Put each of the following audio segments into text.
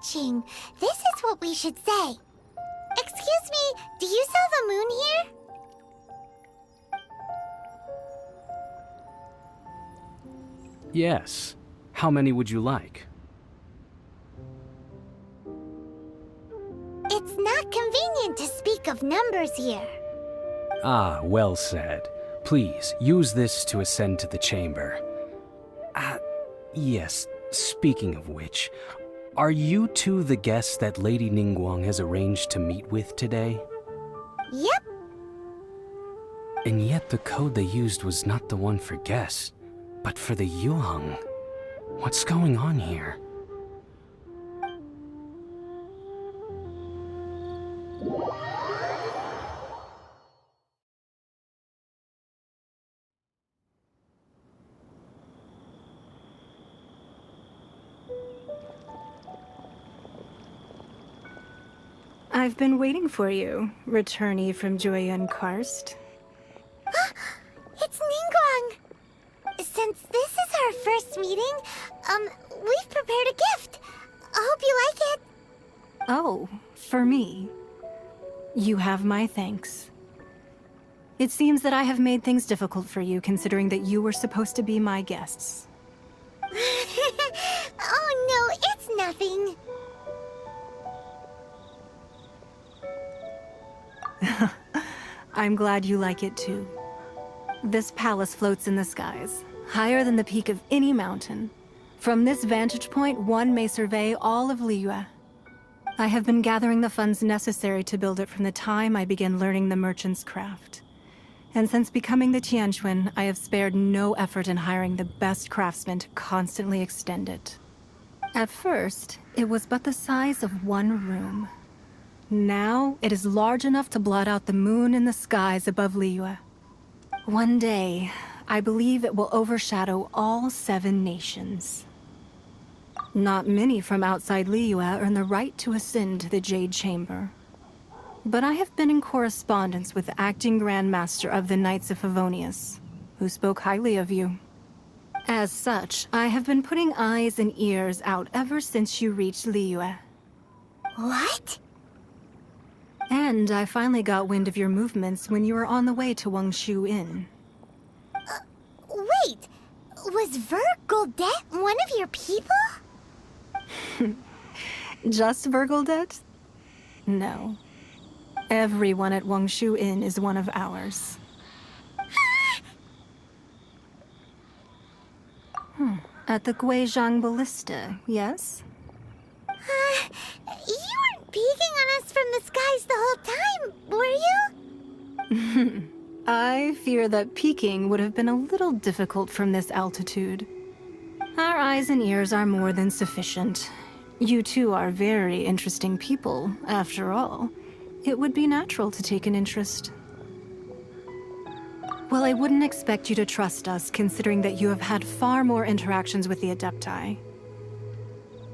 watching. This is what we should say. Excuse me, do you sell the moon here? Yes. How many would you like? It's not convenient to speak of numbers here. Ah, well said. Please, use this to ascend to the chamber. Yes, speaking of which, are you two the guests that Lady Ningguang has arranged to meet with today? Yep. And yet the code they used was not the one for guests, but for the Yuheng. What's going on here? I've been waiting for you, returnee from Joyun Karst. It's Ningguang. Since this is our first meeting, we've prepared a gift. I hope you like it. Oh, for me. You have my thanks. It seems that I have made things difficult for you, considering that you were supposed to be my guests. Oh no, it's nothing. I'm glad you like it too. This palace floats in the skies, higher than the peak of any mountain. From this vantage point, one may survey all of Liyue. I have been gathering the funds necessary to build it from the time I began learning the merchant's craft. And since becoming the Tianquan, I have spared no effort in hiring the best craftsmen to constantly extend it. At first, it was but the size of one room. Now, it is large enough to blot out the moon in the skies above Liyue. One day, I believe it will overshadow all 7 nations. Not many from outside Liyue earn the right to ascend to the Jade Chamber. But I have been in correspondence with the acting Grand Master of the Knights of Favonius, who spoke highly of you. As such, I have been putting eyes and ears out ever since you reached Liyue. What? And I finally got wind of your movements when you were on the way to Wangshu Inn. Wait, was Vergoldet one of your people? Just Vergoldet? No. Everyone at Wangshu Inn is one of ours. At the Guizhang Ballista, yes? You weren't peeking on us from the skies the whole time, were you? I fear that peeking would have been a little difficult from this altitude. Our eyes and ears are more than sufficient. You two are very interesting people, after all. It would be natural to take an interest. Well, I wouldn't expect you to trust us, considering that you have had far more interactions with the Adepti.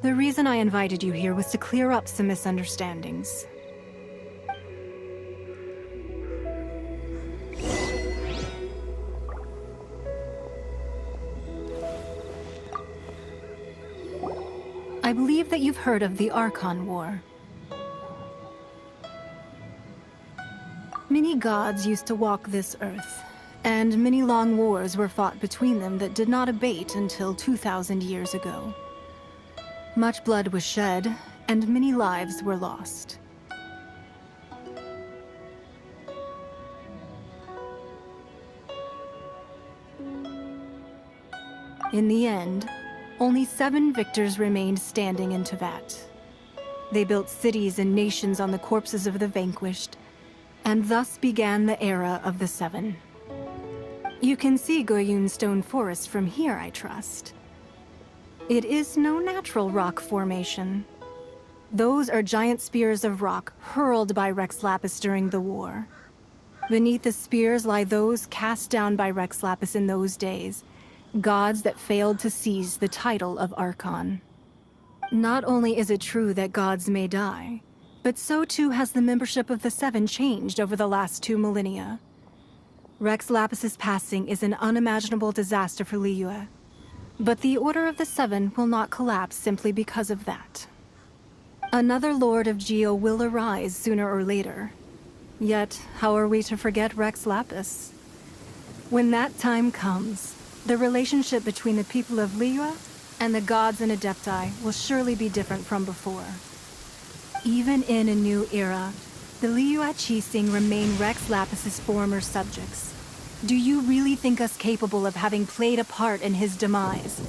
The reason I invited you here was to clear up some misunderstandings. I believe that you've heard of the Archon War. Many gods used to walk this earth, and many long wars were fought between them that did not abate until 2,000 years ago. Much blood was shed, and many lives were lost. In the end, only 7 victors remained standing in Teyvat. They built cities and nations on the corpses of the vanquished, and thus began the era of the 7. You can see Goyun Stone Forest from here, I trust. It is no natural rock formation. Those are giant spears of rock hurled by Rex Lapis during the war. Beneath the spears lie those cast down by Rex Lapis in those days, gods that failed to seize the title of Archon. Not only is it true that gods may die, but so too has the membership of the 7 changed over the last 2 millennia. Rex Lapis's passing is an unimaginable disaster for Liyue, but the Order of the 7 will not collapse simply because of that. Another Lord of Geo will arise sooner or later. Yet, how are we to forget Rex Lapis? When that time comes, the relationship between the people of Liyue and the gods and Adepti will surely be different from before. Even in a new era, the Liyue Qixing remain Rex Lapis's former subjects. Do you really think us capable of having played a part in his demise?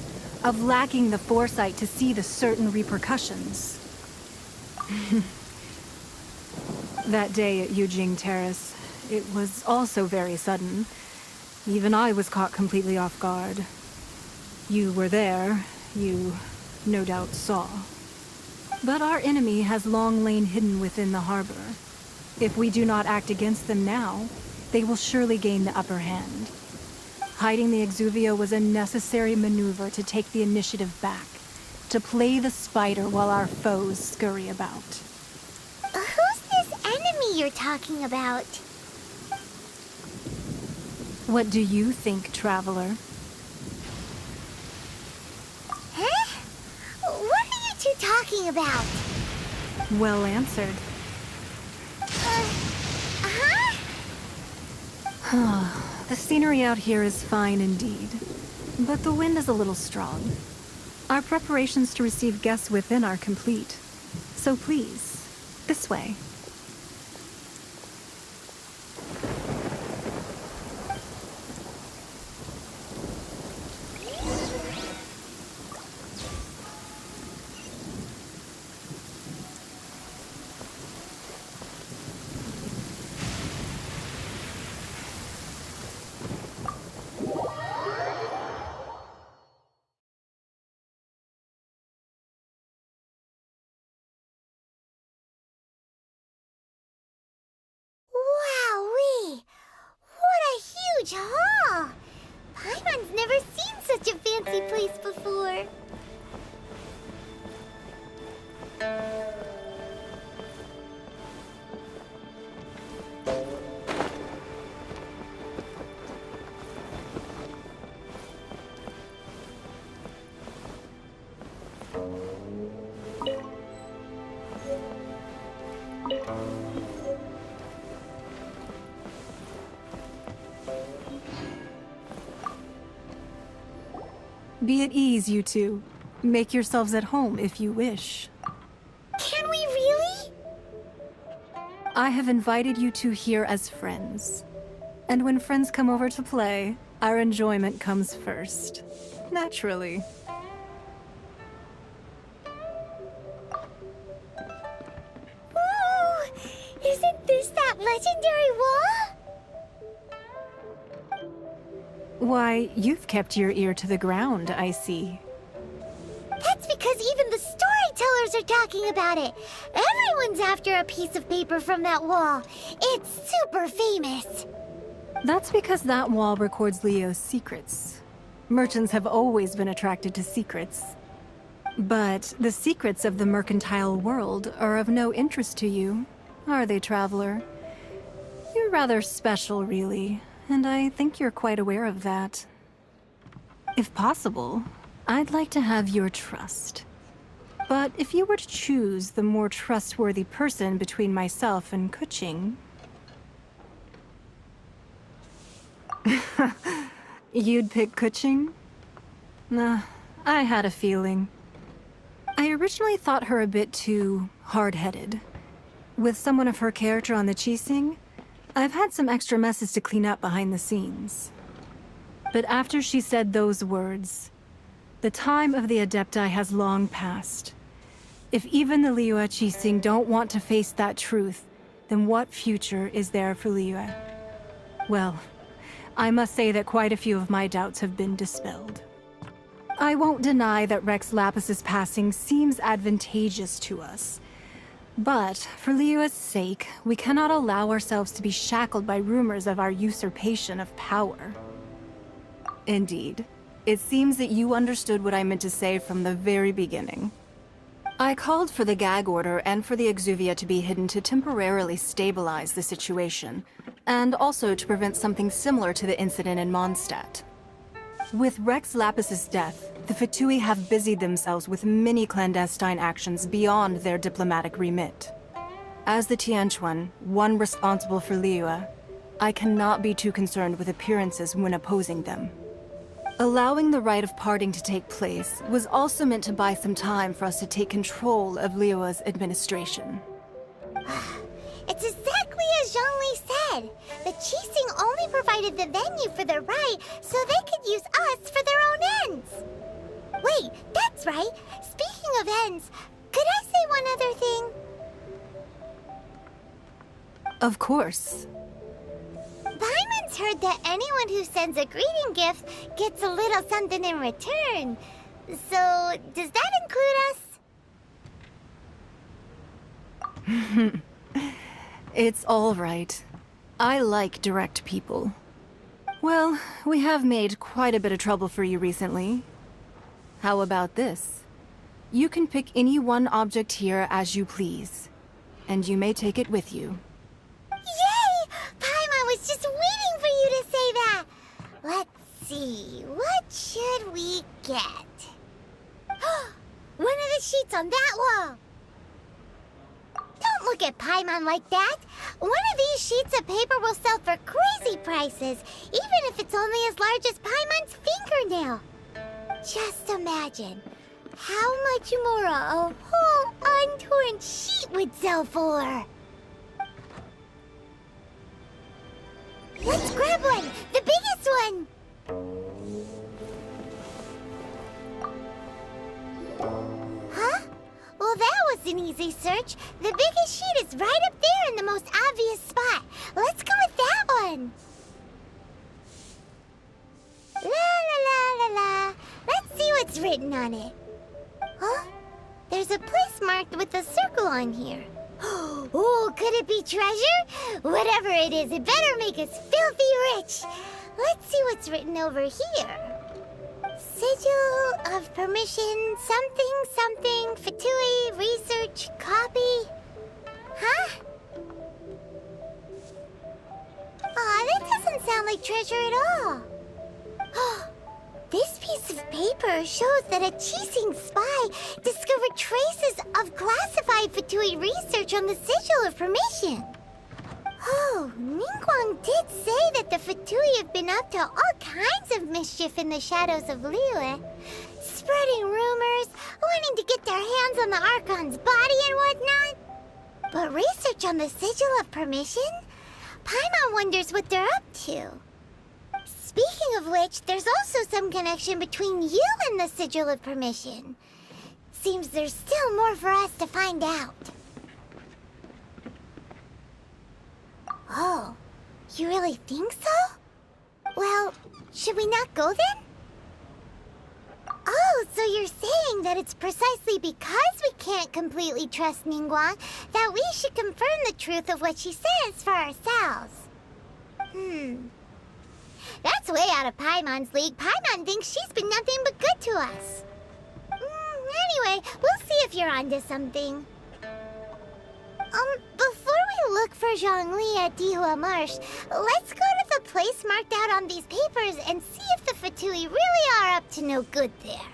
Of lacking the foresight to see the certain repercussions? That day at Yujing Terrace, it was also very sudden. Even I was caught completely off guard. You were there, you no doubt saw. But our enemy has long lain hidden within the harbor. If we do not act against them now, they will surely gain the upper hand. Hiding the Exuvia was a necessary maneuver to take the initiative back, to play the spider while our foes scurry about. Who's this enemy you're talking about? What do you think, Traveler? Huh? What are you two talking about? Well answered. The scenery out here is fine indeed, but the wind is a little strong. Our preparations to receive guests within are complete, so please, this way. Wowee! What a huge hall! Paimon's never seen such a fancy place before. Be at ease, you two. Make yourselves at home if you wish. Can we really? I have invited you two here as friends. And when friends come over to play, our enjoyment comes first. Naturally. Ooh! Isn't this that legendary wall? Why, you've kept your ear to the ground, I see. That's because even the storytellers are talking about it. Everyone's after a piece of paper from that wall. It's super famous. That's because that wall records Leo's secrets. Merchants have always been attracted to secrets. But the secrets of the mercantile world are of no interest to you, are they, Traveler? You're rather special, really, and I think you're quite aware of that. If possible, I'd like to have your trust. But if you were to choose the more trustworthy person between myself and Kuching... You'd pick Kuching? Nah, I had a feeling. I originally thought her a bit too hard-headed. With someone of her character on the Qixing, I've had some extra messes to clean up behind the scenes. But after she said those words, the time of the Adepti has long passed. If even the Liyue Qixing don't want to face that truth, then what future is there for Liyue? Well, I must say that quite a few of my doubts have been dispelled. I won't deny that Rex Lapis's passing seems advantageous to us. But, for Liyue's sake, we cannot allow ourselves to be shackled by rumors of our usurpation of power. Indeed. It seems that you understood what I meant to say from the very beginning. I called for the gag order and for the Exuvia to be hidden to temporarily stabilize the situation, and also to prevent something similar to the incident in Mondstadt. With Rex Lapis's death, the Fatui have busied themselves with many clandestine actions beyond their diplomatic remit. As the Tianquan, one responsible for Liyue, I cannot be too concerned with appearances when opposing them. Allowing the rite of parting to take place was also meant to buy some time for us to take control of Liyue's administration. It's exactly as Zhongli said. The Qixing only provided the venue for the rite so they could use us for their own ends. Wait, that's right. Speaking of ends, could I say one other thing? Of course. Paimon's heard that anyone who sends a greeting gift gets a little something in return. So, does that include us? It's all right. I like direct people. Well, we have made quite a bit of trouble for you recently. How about this? You can pick any one object here as you please, and you may take it with you. Yay! Paimon was just waiting for you to say that. Let's see, what should we get? One of the sheets on that wall. Don't look at Paimon like that. One of these sheets of paper will sell for crazy prices, even if it's only as large as Paimon's fingernail. Just imagine how much more a whole untorn sheet would sell for. Let's grab one, the biggest one. Huh? Well, that was an easy search. The biggest sheet is right up there in the most obvious spot. Let's go with that one. La la la la la. Let's see what's written on it. Huh? There's a place marked with a circle on here. Oh, could it be treasure? Whatever it is, it better make us filthy rich. Let's see what's written over here. Sigil of permission, something, Fatui, research, copy. Huh? Aw, that doesn't sound like treasure at all. This piece of paper shows that a Qixing spy discovered traces of classified Fatui research on the Sigil of Permission. Oh, Ningguang did say that the Fatui have been up to all kinds of mischief in the shadows of Liyue, spreading rumors, wanting to get their hands on the Archon's body and whatnot. But research on the Sigil of Permission? Paimon wonders what they're up to. Speaking of which, there's also some connection between you and the Sigil of Permission. Seems there's still more for us to find out. Oh, you really think so? Well, should we not go then? Oh, so you're saying that it's precisely because we can't completely trust Ningguang that we should confirm the truth of what she says for ourselves. That's way out of Paimon's league. Paimon thinks she's been nothing but good to us. Anyway, we'll see if you're onto something. Before we look for Zhongli at Dihua Marsh, let's go to the place marked out on these papers and see if the Fatui really are up to no good there.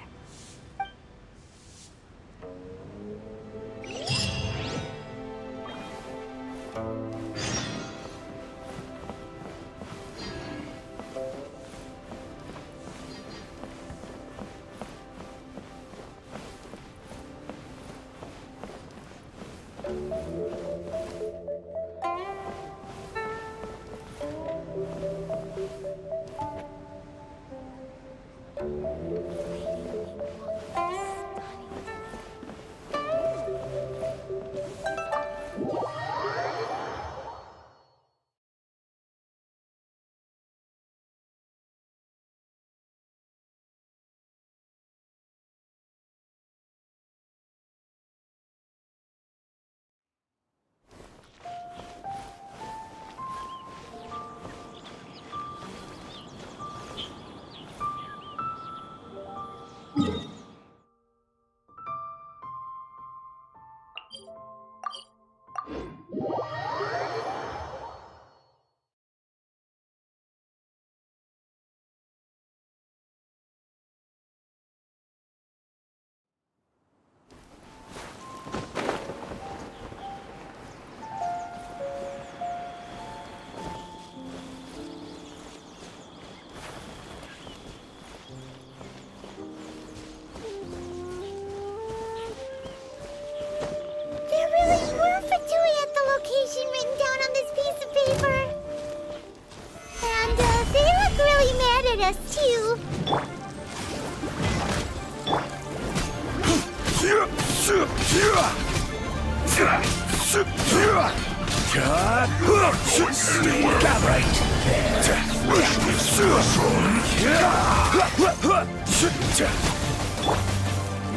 us too.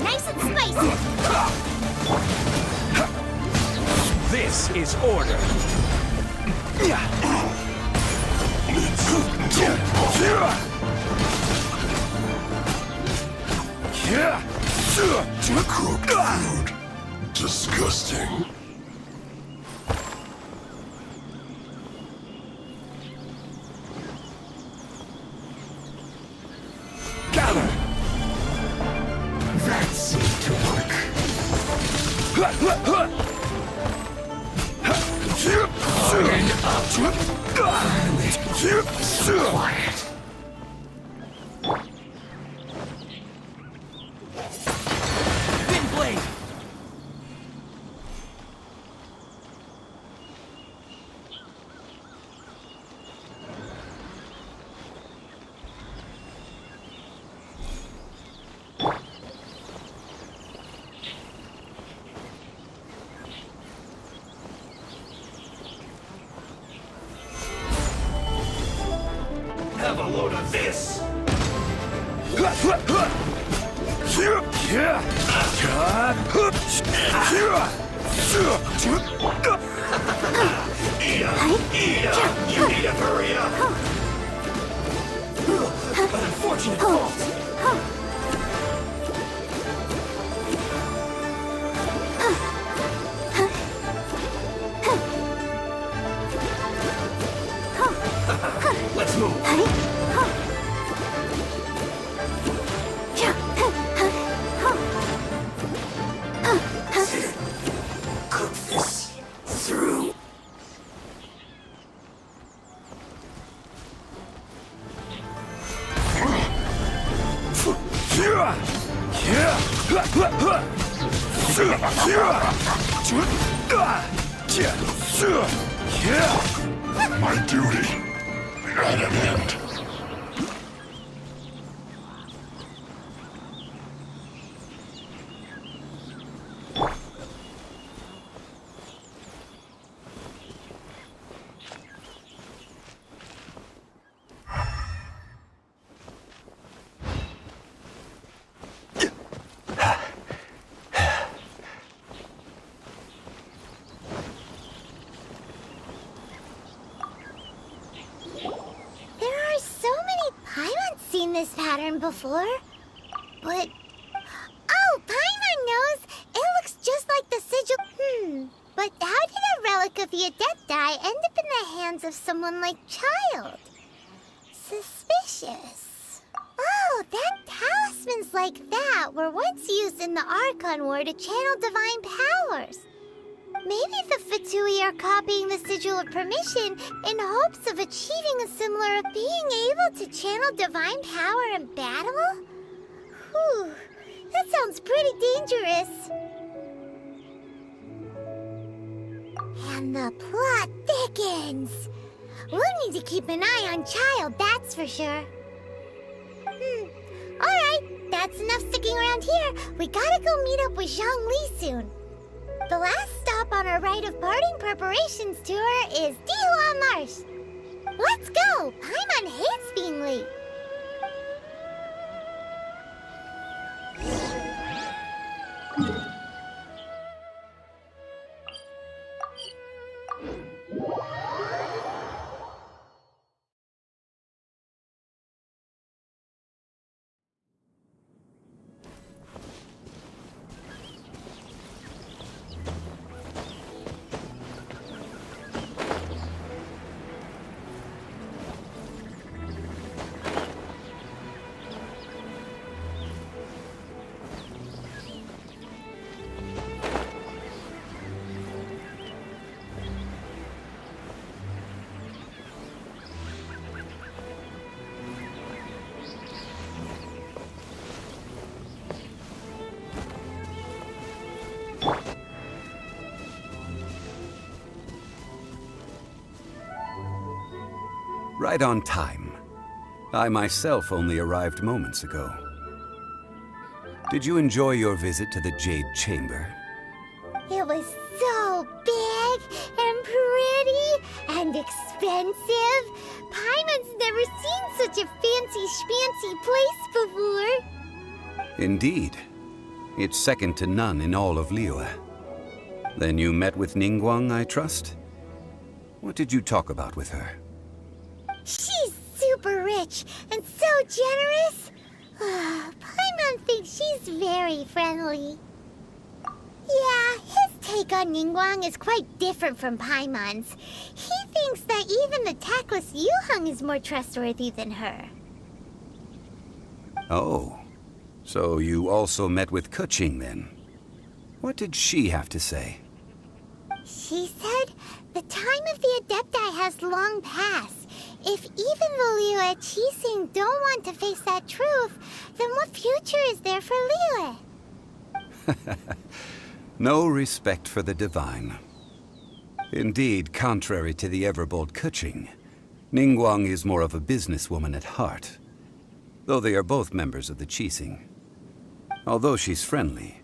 Nice and spicy. This is order. Cooked food. Disgusting. Gather. That seemed to work. And up. Quiet. Thin blade. Have a load of this. You need to hurry up. An unfortunate fault. Let's move. Cook this through. My duty at an end. Seen this pattern before, but oh, Paimon knows. It looks just like the sigil. But how did a relic of the Adepti end up in the hands of someone like Child? Suspicious. Oh, that talismans like that were once used in the Archon War to channel divine powers. Maybe the Fatui are copying the Sigil of Permission in hopes of achieving a similar of being able to channel divine power in battle? Whew, that sounds pretty dangerous. And the plot thickens. We'll need to keep an eye on Child, that's for sure. Alright, that's enough sticking around here. We gotta go meet up with Zhongli soon. The last stop on our rite of parting preparations tour is Dihua Marsh. Let's go! Paimon hates being late. Right on time. I myself only arrived moments ago. Did you enjoy your visit to the Jade Chamber? It was so big and pretty and expensive. Paimon's never seen such a fancy schmancy place before. Indeed. It's second to none in all of Liyue. Then you met with Ningguang, I trust? What did you talk about with her? She's super rich and so generous. Paimon thinks she's very friendly. Yeah, his take on Ningguang is quite different from Paimon's. He thinks that even the tactless Yuheng is more trustworthy than her. Oh, so you also met with Keqing then? What did she have to say? She said the time of the Adepti has long passed. If even the Liyue Qixing don't want to face that truth, then what future is there for Liyue? No respect for the divine. Indeed, contrary to the ever-bold Keqing, Ningguang is more of a businesswoman at heart, though they are both members of the Qixing. Although she's friendly,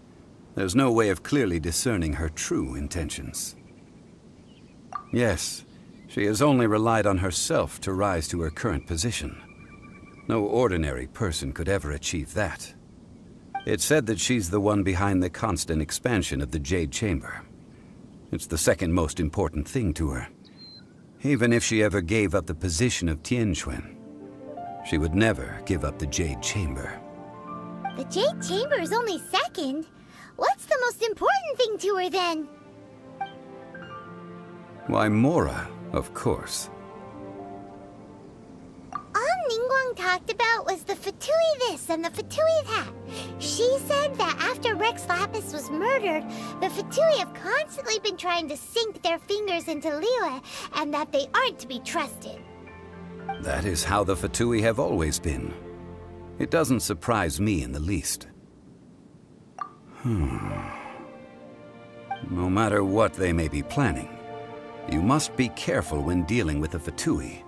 there's no way of clearly discerning her true intentions. Yes, she has only relied on herself to rise to her current position. No ordinary person could ever achieve that. It's said that she's the one behind the constant expansion of the Jade Chamber. It's the second most important thing to her. Even if she ever gave up the position of Tianquan, she would never give up the Jade Chamber. The Jade Chamber is only second. What's the most important thing to her then? Why, Mora, of course. All Ningguang talked about was the Fatui this and the Fatui that. She said that after Rex Lapis was murdered, the Fatui have constantly been trying to sink their fingers into Liyue, and that they aren't to be trusted. That is how the Fatui have always been. It doesn't surprise me in the least. No matter what they may be planning, you must be careful when dealing with the Fatui.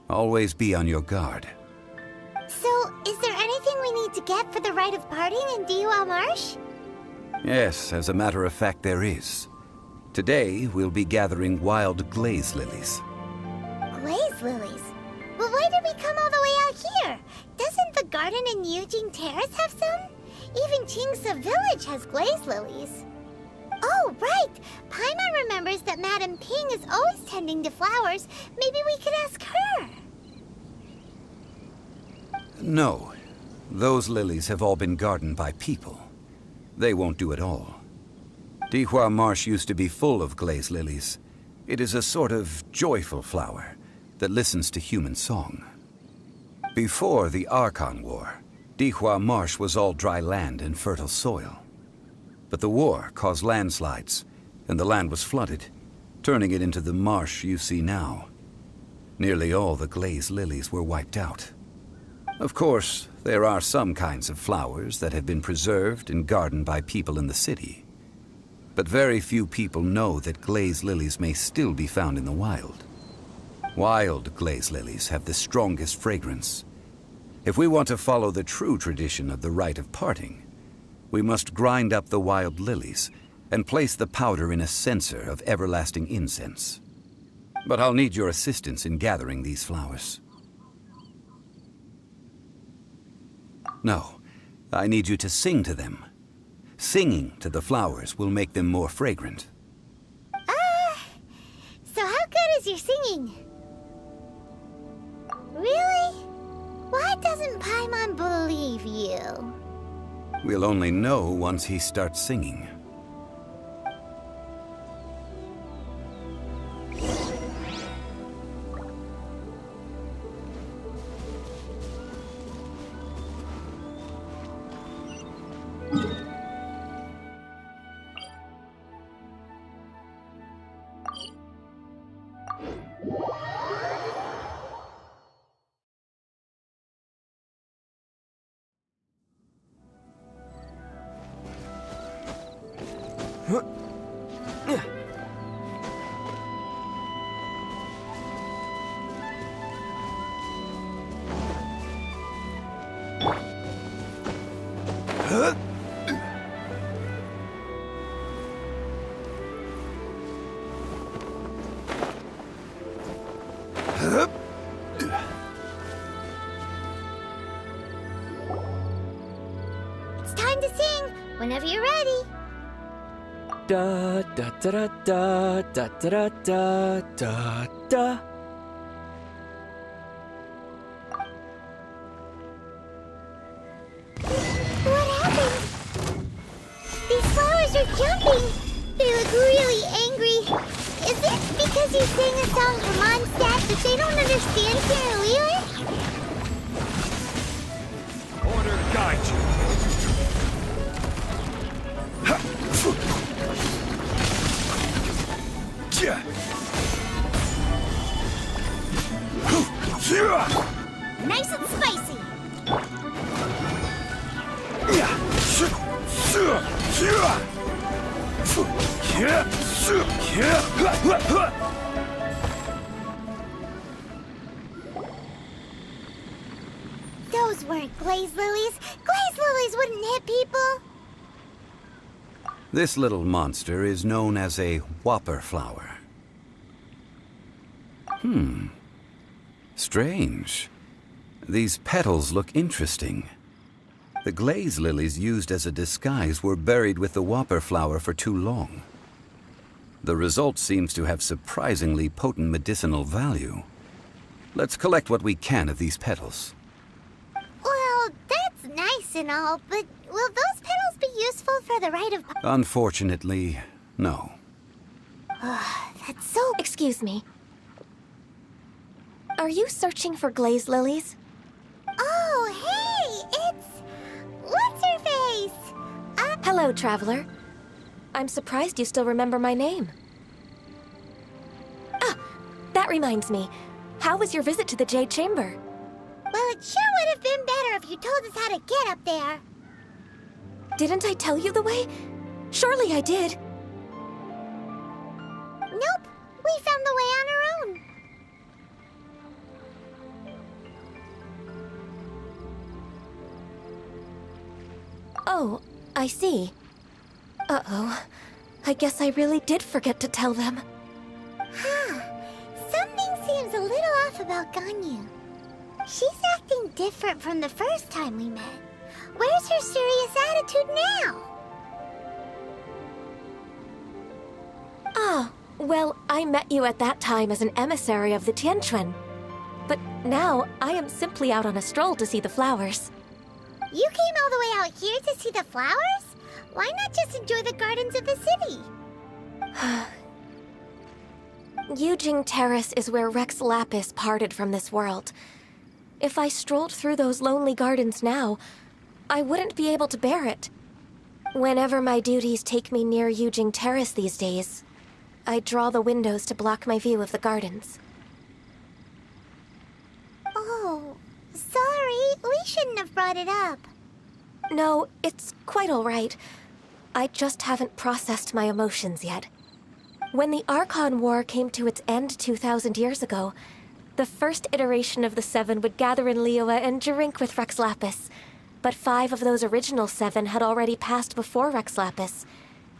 Always be on your guard. So, is there anything we need to get for the rite of parting in Dihua Marsh? Yes, as a matter of fact, there is. Today, we'll be gathering wild glaze lilies. Glaze lilies? But why did we come all the way out here? Doesn't the garden in Yujing Terrace have some? Even Qingse Village has glaze lilies. Oh, right! Paimon remembers that Madame Ping is always tending to flowers. Maybe we could ask her. No. Those lilies have all been gardened by people. They won't do it all. Dihua Marsh used to be full of glaze lilies. It is a sort of joyful flower that listens to human song. Before the Archon War, Dihua Marsh was all dry land and fertile soil. But the war caused landslides, and the land was flooded, turning it into the marsh you see now. Nearly all the glaze lilies were wiped out. Of course, there are some kinds of flowers that have been preserved and gardened by people in the city. But very few people know that glaze lilies may still be found in the wild. Wild glaze lilies have the strongest fragrance. If we want to follow the true tradition of the rite of parting, we must grind up the wild lilies and place the powder in a censer of everlasting incense. But I'll need your assistance in gathering these flowers. No, I need you to sing to them. Singing to the flowers will make them more fragrant. So how good is your singing? Really? Why doesn't Paimon believe you? We'll only know once he starts singing. It's time to sing, whenever you're ready. Da da da da da da da da da da. What happened? These flowers are jumping. They look really angry. Is it because you sang a song for Mondstadt that they don't understand here in Liyue? Order guide you. Nice and spicy. Those weren't glaze lilies. Glaze lilies wouldn't hit people. This little monster is known as a whopper flower. Strange. These petals look interesting. The glaze lilies used as a disguise were buried with the whopper flower for too long. The result seems to have surprisingly potent medicinal value. Let's collect what we can of these petals. Well, that's nice and all, but will those petals be useful for the rite of... Unfortunately, no. That's so... Excuse me. Are you searching for glaze lilies? Oh, hey! It's... What's-her-face? Hello, traveler. I'm surprised you still remember my name. Ah, that reminds me. How was your visit to the Jade Chamber? Well, it sure would have been better if you told us how to get up there. Didn't I tell you the way? Surely I did. Nope. We found the way on our own. Oh, I see. Uh-oh. I guess I really did forget to tell them. Huh. Something seems a little off about Ganyu. She's acting different from the first time we met. Where's her serious attitude now? Ah, well, I met you at that time as an emissary of the Tianquan. But now, I am simply out on a stroll to see the flowers. You came all the way out here to see the flowers? Why not just enjoy the gardens of the city? Yujing Terrace is where Rex Lapis parted from this world. If I strolled through those lonely gardens now, I wouldn't be able to bear it. Whenever my duties take me near Yujing Terrace these days, I draw the windows to block my view of the gardens. Oh, sorry. We shouldn't have brought it up. No, it's quite all right. I just haven't processed my emotions yet. When the Archon War came to its end 2,000 years ago, the first iteration of the Seven would gather in Liyue and drink with Rex Lapis. But 5 of those original 7 had already passed before Rex Lapis.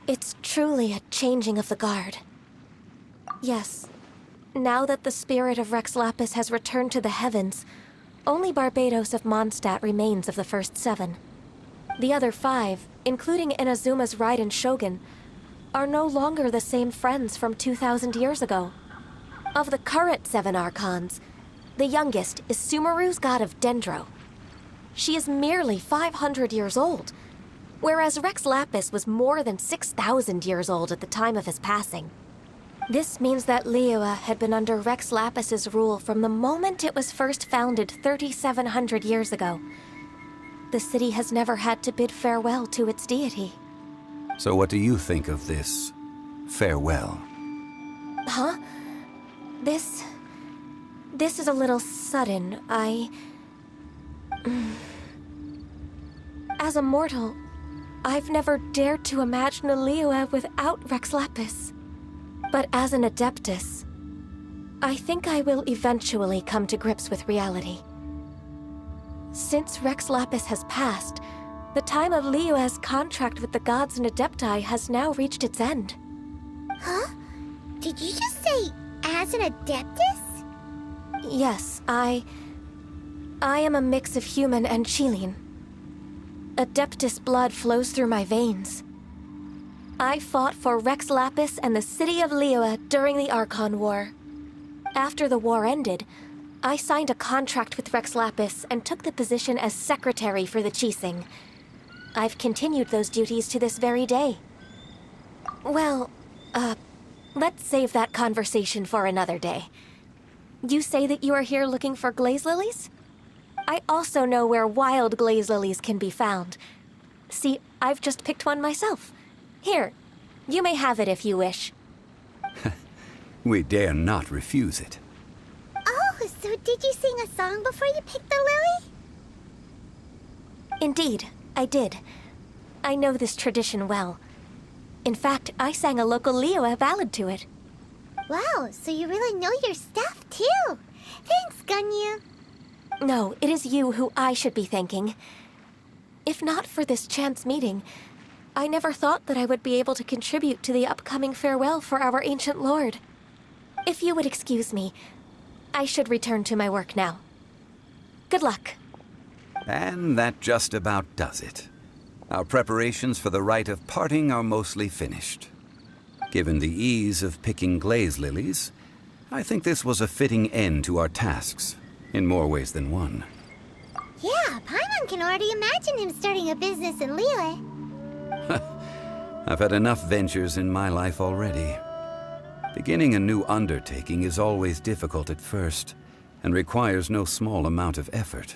It's truly a changing of the guard. Yes, now that the spirit of Rex Lapis has returned to the heavens, only Barbados of Mondstadt remains of the first 7. The other 5, including Inazuma's Raiden Shogun, are no longer the same friends from 2,000 years ago. Of the current 7 Archons, the youngest is Sumeru's god of Dendro. She is merely 500 years old, whereas Rex Lapis was more than 6,000 years old at the time of his passing. This means that Liyue had been under Rex Lapis's rule from the moment it was first founded 3,700 years ago. The city has never had to bid farewell to its deity. So what do you think of this farewell? Huh? This is a little sudden. As a mortal, I've never dared to imagine a Liyue without Rex Lapis. But as an Adeptus, I think I will eventually come to grips with reality. Since Rex Lapis has passed, The time of Liyue's contract with the gods and Adepti has now reached its end. Huh? Did you just say as an Adeptus? Yes, I am a mix of human and Chilean. Adeptus blood flows through my veins. I fought for Rex Lapis and the city of Liyue during the Archon War. After the war ended, I signed a contract with Rex Lapis and took the position as secretary for the Qixing. I've continued those duties to this very day. Well, let's save that conversation for another day. You say that you are here looking for glaze lilies? I also know where wild glaze lilies can be found. See, I've just picked one myself. Here, you may have it if you wish. We dare not refuse it. Oh, so did you sing a song before you picked the lily? Indeed, I did. I know this tradition well. In fact, I sang a local Liyue ballad to it. Wow, so you really know your stuff, too. Thanks, Gunyu. No, it is you who I should be thanking. If not for this chance meeting, I never thought that I would be able to contribute to the upcoming farewell for our ancient lord. If you would excuse me, I should return to my work now. Good luck. And that just about does it. Our preparations for the rite of parting are mostly finished. Given the ease of picking glaze lilies, I think this was a fitting end to our tasks, in more ways than one. Yeah, Paimon can already imagine him starting a business in Liyue. I've had enough ventures in my life already. Beginning a new undertaking is always difficult at first, and requires no small amount of effort.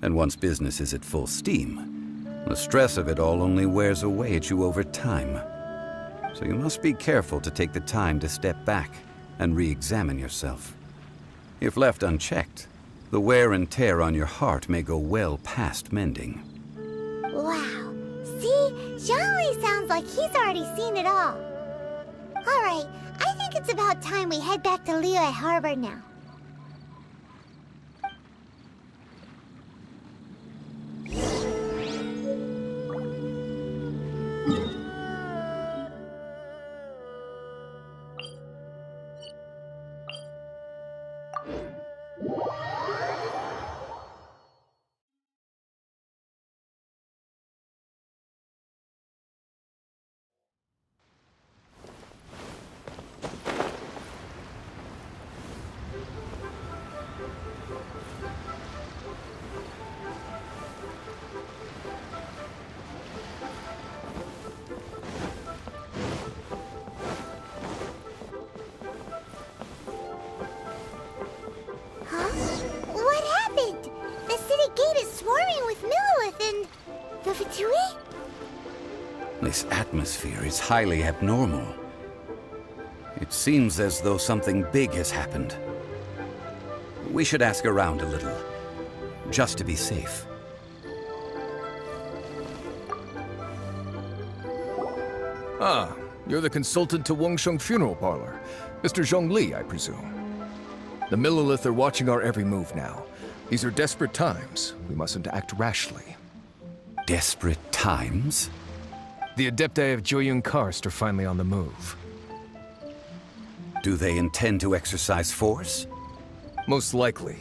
And once business is at full steam, the stress of it all only wears away at you over time. So you must be careful to take the time to step back and re-examine yourself. If left unchecked, the wear and tear on your heart may go well past mending. Wow. See? Zhongli sounds like he's already seen it all. Alright, I think it's about time we head back to Liyue Harbor now. Huh? What happened? The city gate is swarming with Millilith and... the Fatui? This atmosphere is highly abnormal. It seems as though something big has happened. We should ask around a little, just to be safe. Ah, you're the consultant to Wengsheng Funeral Parlor. Mr. Zhongli, I presume. The Millilith are watching our every move now. These are desperate times. We mustn't act rashly. Desperate times? The Adepti of Joyun Karst are finally on the move. Do they intend to exercise force? Most likely.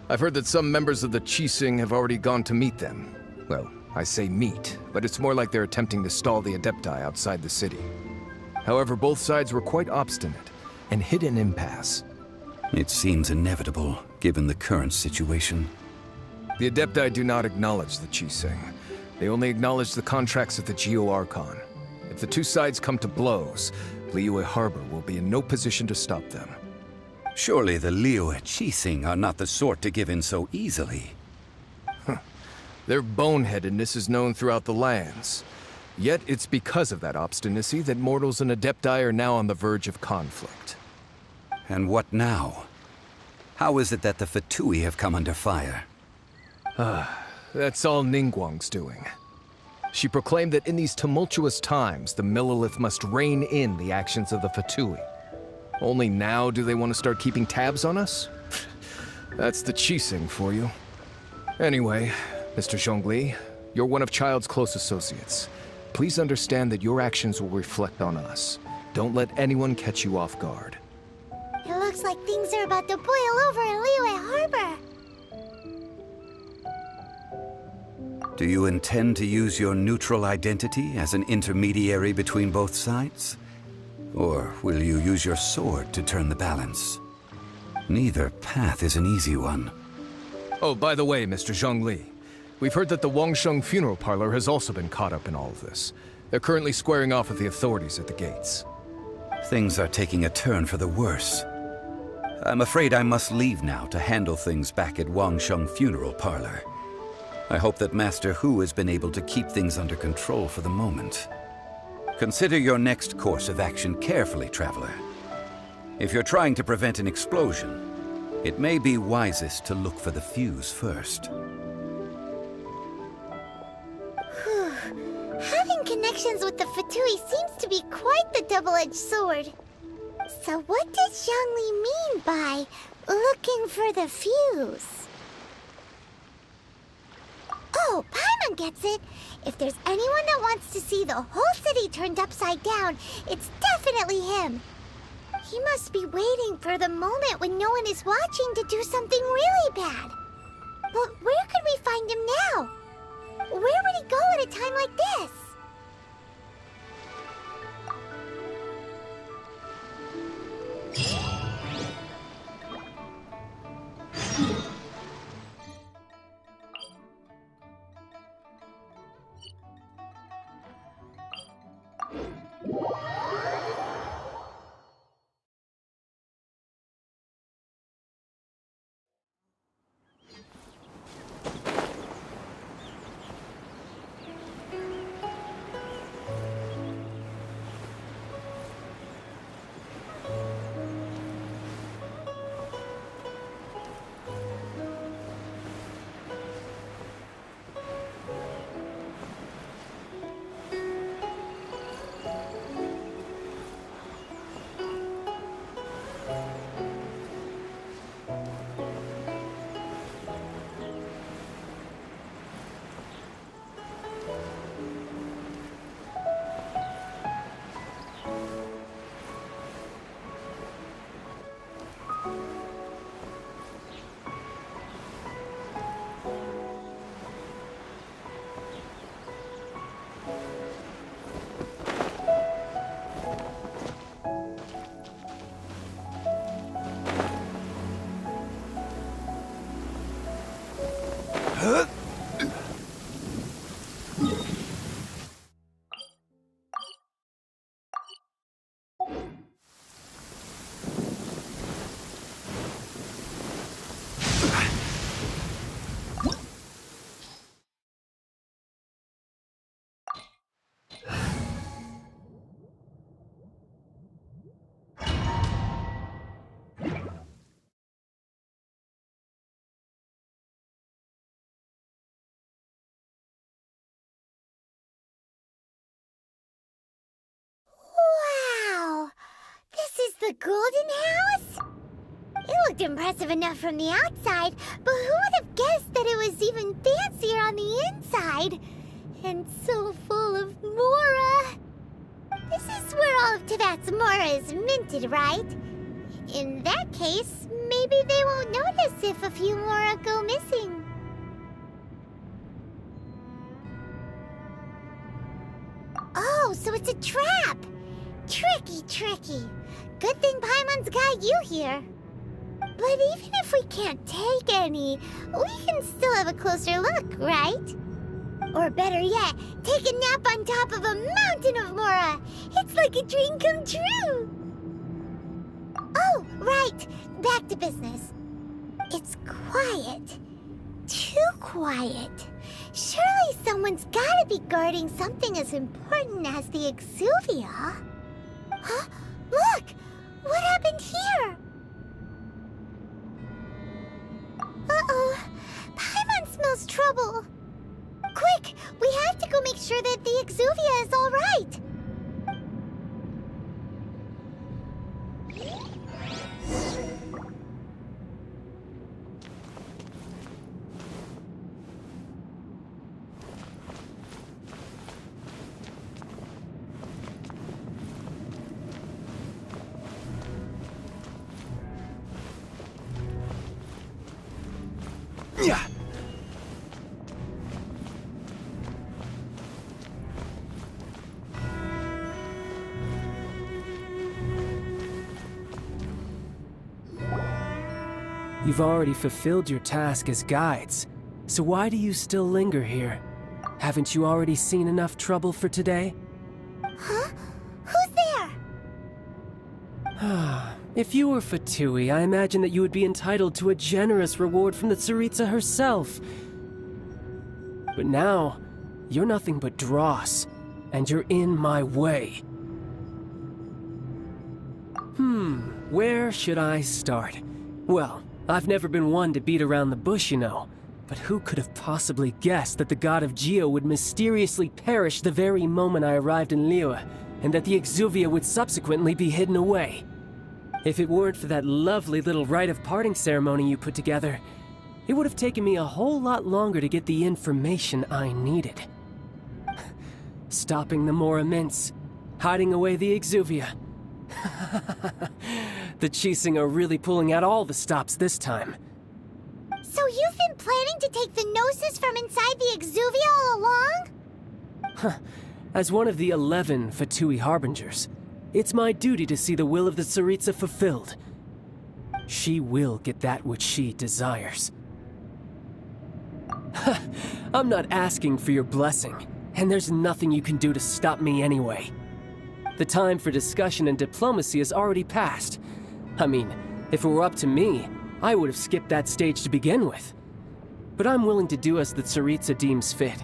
I've heard that some members of the Qixing have already gone to meet them. Well, I say meet, but it's more like they're attempting to stall the Adepti outside the city. However, both sides were quite obstinate and hit an impasse. It seems inevitable, given the current situation. The Adepti do not acknowledge the Qixing. They only acknowledge the contracts of the Geo-Archon. If the two sides come to blows, Liyue Harbor will be in no position to stop them. Surely the Liyue Qixing are not the sort to give in so easily. Their boneheadedness is known throughout the lands. Yet it's because of that obstinacy that mortals and Adepti are now on the verge of conflict. And what now? How is it that the Fatui have come under fire? That's all Ningguang's doing. She proclaimed that in these tumultuous times, the Millilith must rein in the actions of the Fatui. Only now do they want to start keeping tabs on us? That's the Qixing for you. Anyway, Mr. Zhongli, You're one of Child's close associates. Please understand that your actions will reflect on us. Don't let anyone catch you off guard. It looks like things are about to boil over in Liyue Harbor. Do you intend to use your neutral identity as an intermediary between both sides? Or will you use your sword to turn the balance? Neither path is an easy one. Oh, by the way, Mr. Zhongli, we've heard that the Wangsheng funeral parlor has also been caught up in all of this. They're currently squaring off with the authorities at the gates. Things are taking a turn for the worse. I'm afraid I must leave now to handle things back at Wangsheng funeral parlor. I hope that Master Hu has been able to keep things under control for the moment. Consider your next course of action carefully, Traveler. If you're trying to prevent an explosion, it may be wisest to look for the fuse first. Having connections with the Fatui seems to be quite the double-edged sword. So what does Zhongli mean by looking for the fuse? Oh, Paimon gets it. If there's anyone that wants to see the whole city turned upside down, it's definitely him. He must be waiting for the moment when no one is watching to do something really bad. But where could we find him now? Where would he go at a time like this? Wow! This is the Golden House? It looked impressive enough from the outside, but who would have guessed that it was even fancier on the inside? And so full of Mora! This is where all of Teyvat's Mora is minted, right? In that case, maybe they won't notice if a few Mora go missing. Oh, so it's a trap! Tricky, tricky. Good thing Paimon's got you here. But even if we can't take any, we can still have a closer look, right? Or better yet, take a nap on top of a mountain of Mora. It's like a dream come true. Oh, right. Back to business. It's quiet. Too quiet. Surely someone's gotta be guarding something as important as the Exuvia. Huh? Look! What happened here? Uh-oh. Paimon smells trouble. Quick! We have to go make sure that the Exuvia is all right. Yeah. You've already fulfilled your task as guides, so why do you still linger here? Haven't you already seen enough trouble for today? Huh? Who's there? If you were Fatui, I imagine that you would be entitled to a generous reward from the Tsaritsa herself. But now, you're nothing but dross, and you're in my way. Where should I start? Well, I've never been one to beat around the bush, you know. But who could have possibly guessed that the god of Geo would mysteriously perish the very moment I arrived in Liyue, and that the Exuvia would subsequently be hidden away? If it weren't for that lovely little rite of parting ceremony you put together, it would have taken me a whole lot longer to get the information I needed. Stopping the Mora Mints, hiding away the Exuvia. The Chising are really pulling out all the stops this time. So you've been planning to take the Gnosis from inside the Exuvia all along? As one of the 11 Fatui Harbingers, it's my duty to see the will of the Tsaritsa fulfilled. She will get that which she desires. I'm not asking for your blessing, and there's nothing you can do to stop me anyway. The time for discussion and diplomacy has already passed. I mean, if it were up to me, I would have skipped that stage to begin with. But I'm willing to do as the Tsaritsa deems fit.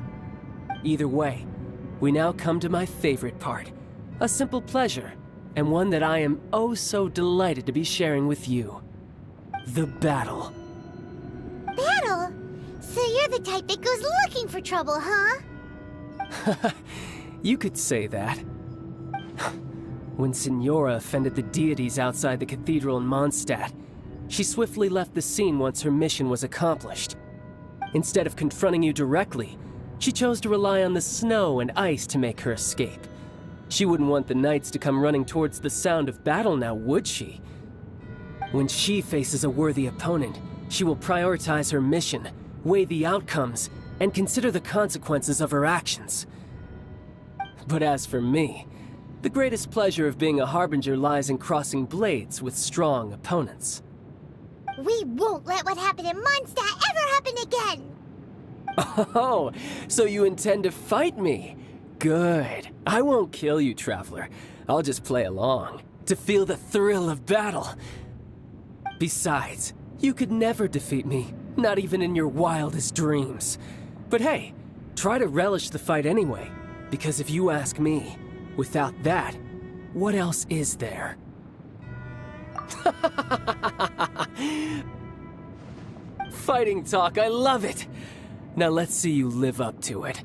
Either way, we now come to my favorite part. A simple pleasure, and one that I am oh so delighted to be sharing with you. The battle. Battle? So you're the type that goes looking for trouble, huh? You could say that. When Signora offended the deities outside the cathedral in Mondstadt, she swiftly left the scene once her mission was accomplished. Instead of confronting you directly, she chose to rely on the snow and ice to make her escape. She wouldn't want the knights to come running towards the sound of battle now, would she? When she faces a worthy opponent, she will prioritize her mission, weigh the outcomes, and consider the consequences of her actions. But as for me, the greatest pleasure of being a Harbinger lies in crossing blades with strong opponents. We won't let what happened in Mondstadt ever happen again! Oh, so you intend to fight me? Good. I won't kill you, Traveler. I'll just play along, to feel the thrill of battle. Besides, you could never defeat me, not even in your wildest dreams. But hey, try to relish the fight anyway, because if you ask me, without that, what else is there? Fighting talk, I love it! Now let's see you live up to it.